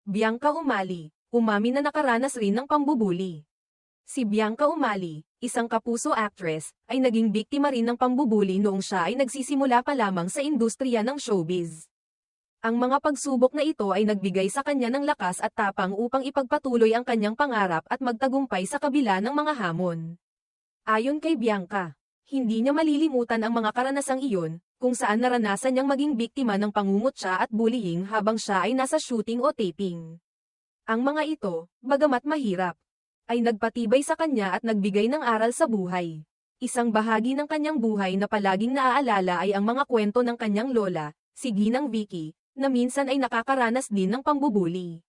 Bianca Umali, umamin na nakaranas rin ng pambubuli. Si Bianca Umali, isang kapuso actress, ay naging biktima rin ng pambubuli noong siya ay nagsisimula pa lamang sa industriya ng showbiz. Ang mga pagsubok na ito ay nagbigay sa kanya ng lakas at tapang upang ipagpatuloy ang kanyang pangarap at magtagumpay sa kabila ng mga hamon. Ayon kay Bianca, hindi niya malilimutan ang mga karanasang iyon, kung saan naranasan niyang maging biktima ng pangungutya at bullying habang siya ay nasa shooting o taping. Ang mga ito, bagamat mahirap, ay nagpatibay sa kanya at nagbigay ng aral sa buhay. Isang bahagi ng kanyang buhay na palaging naaalala ay ang mga kwento ng kanyang lola, si Ginang Vicky, na minsan ay nakakaranas din ng pambubuli.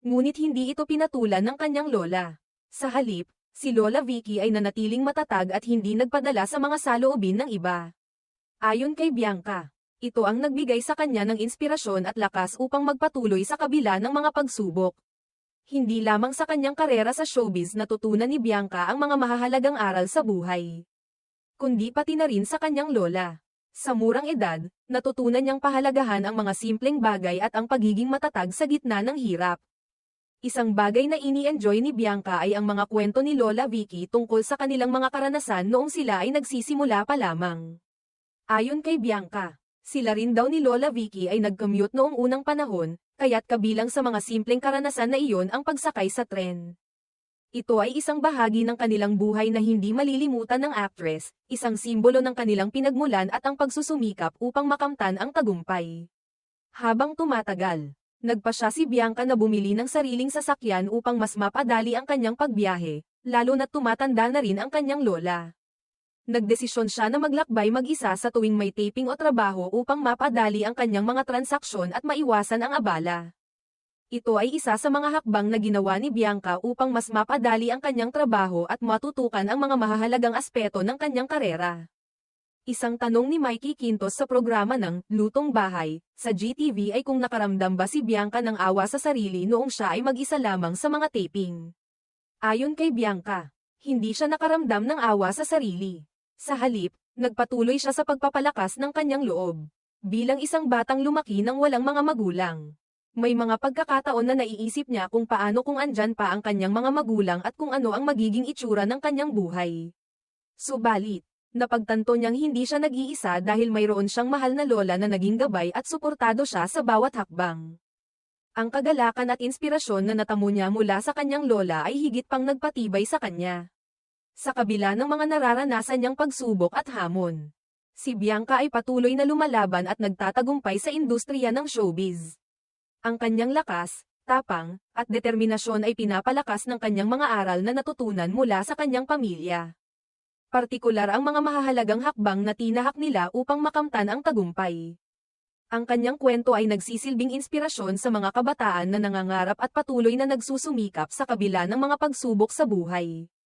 Ngunit hindi ito pinatulan ng kanyang lola. Sa halip, si Lola Vicky ay nanatiling matatag at hindi nagpadala sa mga saloobin ng iba. Ayon kay Bianca, ito ang nagbigay sa kanya ng inspirasyon at lakas upang magpatuloy sa kabila ng mga pagsubok. Hindi lamang sa kanyang karera sa showbiz natutunan ni Bianca ang mga mahahalagang aral sa buhay, kundi pati na rin sa kanyang lola. Sa murang edad, natutunan niyang pahalagahan ang mga simpleng bagay at ang pagiging matatag sa gitna ng hirap. Isang bagay na ini-enjoy ni Bianca ay ang mga kwento ni Lola Vicky tungkol sa kanilang mga karanasan noong sila ay nagsisimula pa lamang. Ayon kay Bianca, sila rin daw ni Lola Vicky ay nag-commute noong unang panahon, kaya't kabilang sa mga simpleng karanasan na iyon ang pagsakay sa tren. Ito ay isang bahagi ng kanilang buhay na hindi malilimutan ng actress, isang simbolo ng kanilang pinagmulan at ang pagsusumikap upang makamtan ang tagumpay. Habang tumatagal, nagpasya si Bianca na bumili ng sariling sasakyan upang mas mapadali ang kanyang pagbiyahe, lalo na't tumatanda na rin ang kanyang lola. Nagdesisyon siya na maglakbay mag-isa sa tuwing may taping o trabaho upang mapadali ang kanyang mga transaksyon at maiwasan ang abala. Ito ay isa sa mga hakbang na ginawa ni Bianca upang mas mapadali ang kanyang trabaho at matutukan ang mga mahahalagang aspeto ng kanyang karera. Isang tanong ni Mikey Quintos sa programa ng Lutong Bahay sa GTV ay kung nakaramdam ba si Bianca ng awa sa sarili noong siya ay mag-isa lamang sa mga taping. Ayon kay Bianca, hindi siya nakaramdam ng awa sa sarili. Sa halip, nagpatuloy siya sa pagpapalakas ng kanyang loob. Bilang isang batang lumaki ng walang mga magulang, may mga pagkakataon na naiisip niya kung paano kung andyan pa ang kanyang mga magulang at kung ano ang magiging itsura ng kanyang buhay. Subalit, napagtanto niyang hindi siya nag-iisa dahil mayroon siyang mahal na lola na naging gabay at suportado siya sa bawat hakbang. Ang kagalakan at inspirasyon na natamo niya mula sa kanyang lola ay higit pang nagpatibay sa kanya. Sa kabila ng mga nararanasan niyang pagsubok at hamon, si Bianca ay patuloy na lumalaban at nagtatagumpay sa industriya ng showbiz. Ang kanyang lakas, tapang, at determinasyon ay pinapalakas ng kanyang mga aral na natutunan mula sa kanyang pamilya. Partikular ang mga mahahalagang hakbang na tinahak nila upang makamtan ang tagumpay. Ang kanyang kwento ay nagsisilbing inspirasyon sa mga kabataan na nangangarap at patuloy na nagsusumikap sa kabila ng mga pagsubok sa buhay.